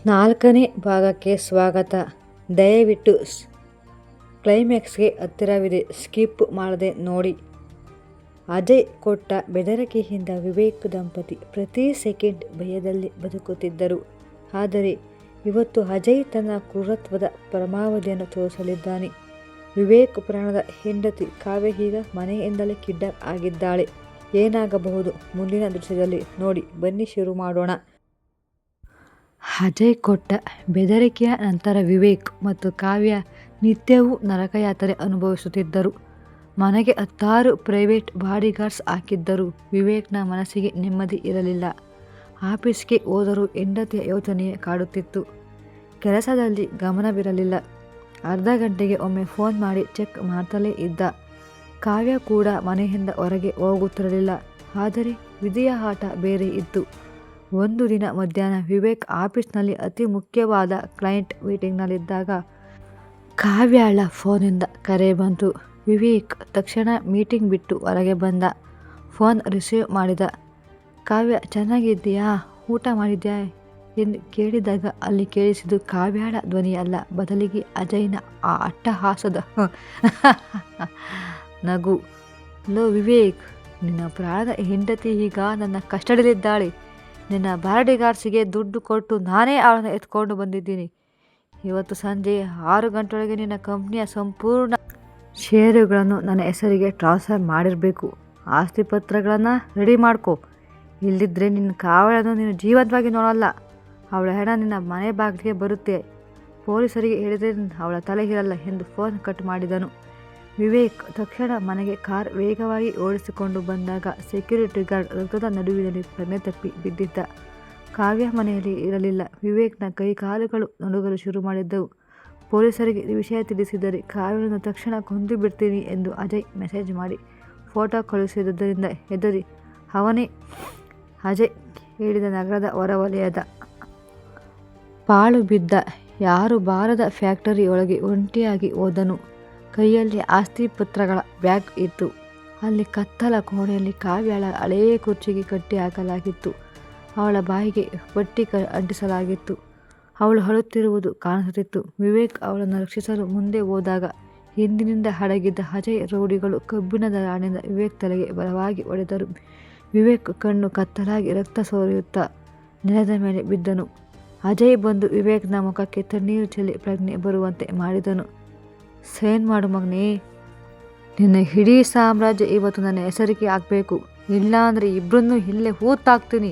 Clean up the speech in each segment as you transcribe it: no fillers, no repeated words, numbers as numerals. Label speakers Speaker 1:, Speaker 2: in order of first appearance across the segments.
Speaker 1: 4ನೇ ಭಾಗಕ್ಕೆ ಸ್ವಾಗತ. ದಯವಿಟ್ಟು ಕ್ಲೈಮ್ಯಾಕ್ಸ್ಗೆ ಹತ್ತಿರವಿದೆ, ಸ್ಕಿಪ್ ಮಾಡದೆ ನೋಡಿ. ಅಜಯ್ ಕೊಟ್ಟ ಬೆದರಿಕೆಯಿಂದ ವಿವೇಕ್ ದಂಪತಿ ಪ್ರತಿ ಸೆಕೆಂಡ್ ಭಯದಲ್ಲಿ ಬದುಕುತ್ತಿದ್ದರು. ಆದರೆ ಇವತ್ತು ಅಜಯ್ ತನ್ನ ಕ್ರೂರತ್ವದ ಪರಮಾವಧಿಯನ್ನು ತೋರಿಸಲಿದ್ದಾನೆ. ವಿವೇಕ್ ಪ್ರಾಣದ ಹೆಂಡತಿ ಕಾವ್ಯ ಈಗ ಮನೆಯಿಂದಲೇ ಕಿಡ್ನಾಪ್ ಆಗಿದ್ದಾಳೆ. ಏನಾಗಬಹುದು ಮುಂದಿನ ದೃಶ್ಯದಲ್ಲಿ ನೋಡಿ. ಬನ್ನಿ ಶುರು ಮಾಡೋಣ. ಅಜಯ್ ಕೊಟ್ಟ ಬೆದರಿಕೆಯ ನಂತರ ವಿವೇಕ್ ಮತ್ತು ಕಾವ್ಯ ನಿತ್ಯವೂ ನರಕಯಾತನೆ ಅನುಭವಿಸುತ್ತಿದ್ದರು. ಮನೆಗೆ 10 ಪ್ರೈವೇಟ್ ಬಾಡಿಗಾರ್ಡ್ಸ್ ಹಾಕಿದ್ದರೂ ವಿವೇಕ್ನ ಮನಸ್ಸಿಗೆ ನೆಮ್ಮದಿ ಇರಲಿಲ್ಲ. ಆಫೀಸ್ಗೆ ಹೋದರೂ ಹೆಂಡತಿಯ ಯೋಚನೆಯೇ ಕಾಡುತ್ತಿತ್ತು. ಕೆಲಸದಲ್ಲಿ ಗಮನವಿರಲಿಲ್ಲ. ಅರ್ಧ ಗಂಟೆಗೆ ಒಮ್ಮೆ ಫೋನ್ ಮಾಡಿ ಚೆಕ್ ಮಾಡ್ತಲೇ ಇದ್ದ. ಕಾವ್ಯ ಕೂಡ ಮನೆಯಿಂದ ಹೊರಗೆ ಹೋಗುತ್ತಿರಲಿಲ್ಲ. ಆದರೆ ವಿಧಿಯ ಆಟ ಬೇರೆ ಇತ್ತು. ಒಂದು ದಿನ ಮಧ್ಯಾಹ್ನ ವಿವೇಕ್ ಆಫೀಸ್ನಲ್ಲಿ ಅತಿ ಮುಖ್ಯವಾದ ಕ್ಲೈಂಟ್ ಮೀಟಿಂಗ್ನಲ್ಲಿದ್ದಾಗ ಕಾವ್ಯಾಳ ಫೋನಿಂದ ಕರೆ ಬಂತು. ವಿವೇಕ್ ತಕ್ಷಣ ಮೀಟಿಂಗ್ ಬಿಟ್ಟು ಹೊರಗೆ ಬಂದ. ಫೋನ್ ರಿಸೀವ್ ಮಾಡಿದ. ಕಾವ್ಯ, ಚೆನ್ನಾಗಿದ್ದೀಯಾ, ಊಟ ಮಾಡಿದ್ಯಾ ಎಂದು ಕೇಳಿದಾಗ ಅಲ್ಲಿ ಕೇಳಿಸಿದ್ದು ಕಾವ್ಯಾಳ ಧ್ವನಿಯಲ್ಲ, ಬದಲಿಗೆ ಅಜಯ್ನ ಆ ಅಟ್ಟಹಾಸದ ನಗು. ಲೋ ವಿವೇಕ್, ನಿನ್ನ ಪ್ರಾಣದ ಹೆಂಡತಿ ಈಗ ನನ್ನ ಕಸ್ಟಡಿಯಲ್ಲಿದ್ದಾಳೆ. ನಿನ್ನ ಬಾಡಿಗಾರ್ಡ್ಸಿಗೆ ದುಡ್ಡು ಕೊಟ್ಟು ನಾನೇ ಅವಳನ್ನು ಎತ್ಕೊಂಡು ಬಂದಿದ್ದೀನಿ. ಇವತ್ತು ಸಂಜೆ 6 ಗಂಟೆಯೊಳಗೆ ನಿನ್ನ ಕಂಪ್ನಿಯ ಸಂಪೂರ್ಣ ಷೇರುಗಳನ್ನು ನನ್ನ ಹೆಸರಿಗೆ ಟ್ರಾನ್ಸ್ಫರ್ ಮಾಡಿರಬೇಕು. ಆಸ್ತಿ ಪತ್ರಗಳನ್ನು ರೆಡಿ ಮಾಡ್ಕೊ. ಇಲ್ಲದಿದ್ದರೆ ನಿನ್ನ ಕಾವಳನ್ನು ನೀನು ಜೀವಂತವಾಗಿ ನೋಡಲ್ಲ. ಅವಳ ಹೆಣ ನಿನ್ನ ಮನೆ ಬಾಗಿಲಿಗೆ ಬರುತ್ತೆ. ಪೊಲೀಸರಿಗೆ ಹೇಳಿದರೆ ಅವಳ ತಲೆ ಇರಲ್ಲ ಎಂದು ಫೋನ್ ಕಟ್ ಮಾಡಿದನು. ವಿವೇಕ್ ತಕ್ಷಣ ಮನೆಗೆ ಕಾರ್ ವೇಗವಾಗಿ ಓಡಿಸಿಕೊಂಡು ಬಂದಾಗ ಸೆಕ್ಯೂರಿಟಿ ಗಾರ್ಡ್ ರಕ್ತದ ನಡುವಿನಲ್ಲಿ ಪ್ರಜ್ಞೆ ತಪ್ಪಿ ಬಿದ್ದಿದ್ದ. ಕಾವ್ಯ ಮನೆಯಲ್ಲಿ ಇರಲಿಲ್ಲ. ವಿವೇಕ್ನ ಕೈ ಕಾಲುಗಳು ನಡುಗಲು ಶುರು ಮಾಡಿದ್ದವು. ಪೊಲೀಸರಿಗೆ ವಿಷಯ ತಿಳಿಸಿದರೆ ಕಾವ್ಯವನ್ನು ತಕ್ಷಣ ಕೊಂದು ಬಿಡ್ತೀನಿ ಎಂದು ಅಜಯ್ ಮೆಸೇಜ್ ಮಾಡಿ ಫೋಟೋ ಕಳುಹಿಸಿದ್ದರಿಂದ ಹೆದರಿ ಅವನೇ ಅಜಯ್ ಹೇಳಿದ ನಗರದ ಹೊರವಲಯದ ಪಾಳು ಬಿದ್ದ ಯಾರು ಬಾರದ ಫ್ಯಾಕ್ಟರಿಯೊಳಗೆ ಒಂಟಿಯಾಗಿ ಹೋದನು. ಕೈಯಲ್ಲಿ ಆಸ್ತಿ ಪತ್ರಗಳ ಬ್ಯಾಗ್ ಇತ್ತು. ಅಲ್ಲಿ ಕತ್ತಲ ಕೋಣೆಯಲ್ಲಿ ಕಾವ್ಯಾಳ ಹಳೆಯ ಕುರ್ಚಿಗೆ ಕಟ್ಟಿ ಹಾಕಲಾಗಿತ್ತು. ಅವಳ ಬಾಯಿಗೆ ಬಟ್ಟಿ ಅಂಟಿಸಲಾಗಿತ್ತು. ಅವಳು ಅಳುತ್ತಿರುವುದು ಕಾಣಿಸುತ್ತಿತ್ತು. ವಿವೇಕ್ ಅವಳನ್ನು ರಕ್ಷಿಸಲು ಮುಂದೆ ಹೋದಾಗ ಹಿಂದಿನಿಂದ ಅಡಗಿದ್ದ ಅಜಯ್ ರೌಡಿಗಳು ಕಬ್ಬಿಣದ ರಾಣಿಯಿಂದ ವಿವೇಕ್ ತಲೆಗೆ ಬಲವಾಗಿ ಹೊಡೆದರು. ವಿವೇಕ್ ಕಣ್ಣು ಕತ್ತಲಾಗಿ ರಕ್ತ ಸೋರಿಯುತ್ತಾ ನೆಲದ ಮೇಲೆ ಬಿದ್ದನು. ಅಜಯ್ ಬಂದು ವಿವೇಕ್ನ ಮುಖಕ್ಕೆ ತಣ್ಣೀರು ಚೆಲ್ಲಿ ಪ್ರಜ್ಞೆ ಬರುವಂತೆ ಮಾಡಿದನು. ಸೈನ್ ಮಾಡು ಮಗನೇ, ನಿನ್ನ ಇಡೀ ಸಾಮ್ರಾಜ್ಯ ಇವತ್ತು ನನ್ನ ಹೆಸರಿಗೆ ಹಾಕಬೇಕು. ಇಲ್ಲಾಂದರೆ ಇಬ್ಬರನ್ನೂ ಇಲ್ಲೇ ಹೂತಾಕ್ತೀನಿ.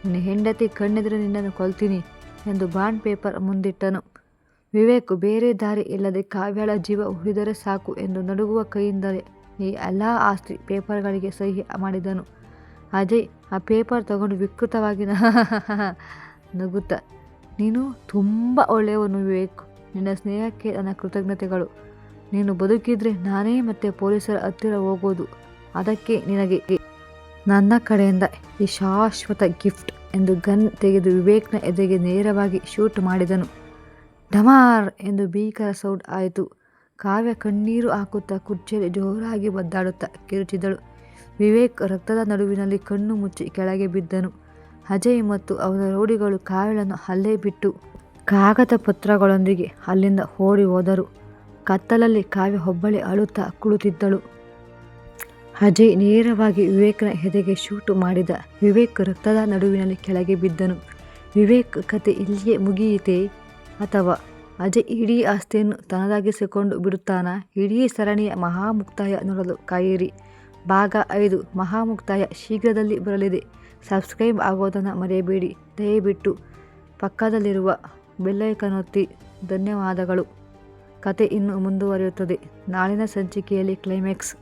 Speaker 1: ನಿನ್ನ ಹೆಂಡತಿ ಕಣ್ಣೆದುರು ನಿನ್ನನ್ನು ಕೊಲ್ತೀನಿ ಎಂದು ಬಾಂಡ್ ಪೇಪರ್ ಮುಂದಿಟ್ಟನು. ವಿವೇಕ್ ಬೇರೆ ದಾರಿ ಇಲ್ಲದೆ ಕಾವ್ಯಾಳ ಜೀವ ಉಳಿದರೆ ಸಾಕು ಎಂದು ನಡುಗುವ ಕೈಯಿಂದಲೇ ಈ ಎಲ್ಲ ಆಸ್ತಿ ಪೇಪರ್ಗಳಿಗೆ ಸಹಿ ಮಾಡಿದನು. ಅಜಯ್ ಆ ಪೇಪರ್ ತಗೊಂಡು ವಿಕೃತವಾಗಿ ನಗುತ್ತ, ನೀನು ತುಂಬ ಒಳ್ಳೆಯವನು ವಿವೇಕ್. ನಿನ್ನ ಸ್ನೇಹಕ್ಕೆ ನನ್ನ ಕೃತಜ್ಞತೆಗಳು. ನೀನು ಬದುಕಿದ್ರೆ ನಾನೇ ಮತ್ತೆ ಪೊಲೀಸರ ಹತ್ತಿರ ಹೋಗೋದು. ಅದಕ್ಕೆ ನಿನಗೆ ನನ್ನ ಕಡೆಯಿಂದ ಈ ಶಾಶ್ವತ ಗಿಫ್ಟ್ ಎಂದು ಗನ್ ತೆಗೆದು ವಿವೇಕ್ನ ಎದೆಗೆ ನೇರವಾಗಿ ಶೂಟ್ ಮಾಡಿದನು. ಡಮಾರ್ ಎಂದು ಭೀಕರ ಸೌಂಡ್ ಆಯಿತು. ಕಾವ್ಯ ಕಣ್ಣೀರು ಹಾಕುತ್ತಾ ಕುರ್ಚಿಯಲ್ಲಿ ಜೋರಾಗಿ ಒದ್ದಾಡುತ್ತಾ ಕಿರುಚಿದಳು. ವಿವೇಕ್ ರಕ್ತದ ನಡುವಿನಲ್ಲಿ ಕಣ್ಣು ಮುಚ್ಚಿ ಕೆಳಗೆ ಬಿದ್ದನು. ಅಜಯ್ ಮತ್ತು ಅವನ ರೌಡಿಗಳು ಕಾವ್ಯಳನ್ನು ಅಲ್ಲೇ ಬಿಟ್ಟು ಕಾಗದ ಪತ್ರಗಳೊಂದಿಗೆ ಅಲ್ಲಿಂದ ಓಡಿ ಹೋದರು. ಕತ್ತಲಲ್ಲಿ ಕಾವ್ಯ ಒಬ್ಬಳೇ ಅಳುತ್ತಾ ಕುಳಿತಿದ್ದಳು. ಅಜಯ್ ನೇರವಾಗಿ ವಿವೇಕ್ನ ಎದೆಗೆ ಶೂಟ್ ಮಾಡಿದ. ವಿವೇಕ್ ರಕ್ತದ ನಡುವಿನಲ್ಲಿ ಕೆಳಗೆ ಬಿದ್ದನು. ವಿವೇಕ್ ಕತೆ ಇಲ್ಲಿಯೇ ಮುಗಿಯಿತೇ ಅಥವಾ ಅಜಯ್ ಇಡೀ ಆಸ್ತಿಯನ್ನು ತನ್ನದಾಗಿಸಿಕೊಂಡು ಬಿಡುತ್ತಾನಾ? ಇಡೀ ಸರಣಿಯ ಮಹಾಮುಕ್ತಾಯ ನೋಡಲು ಕಾಯಿರಿ. ಭಾಗ 5 ಮಹಾಮುಕ್ತಾಯ ಶೀಘ್ರದಲ್ಲಿ ಬರಲಿದೆ. ಸಬ್ಸ್ಕ್ರೈಬ್ ಆಗೋದನ್ನು ಮರೆಯಬೇಡಿ. ದಯವಿಟ್ಟು ಪಕ್ಕದಲ್ಲಿರುವ ಬೆಲ್ಲೈಕನ್ ಒತ್ತಿ. ಧನ್ಯವಾದಗಳು. ಕತೆ ಇನ್ನು ಮುಂದುವರಿಯುತ್ತದೆ. ನಾಳಿನ ಸಂಚಿಕೆಯಲ್ಲಿ ಕ್ಲೈಮ್ಯಾಕ್ಸ್.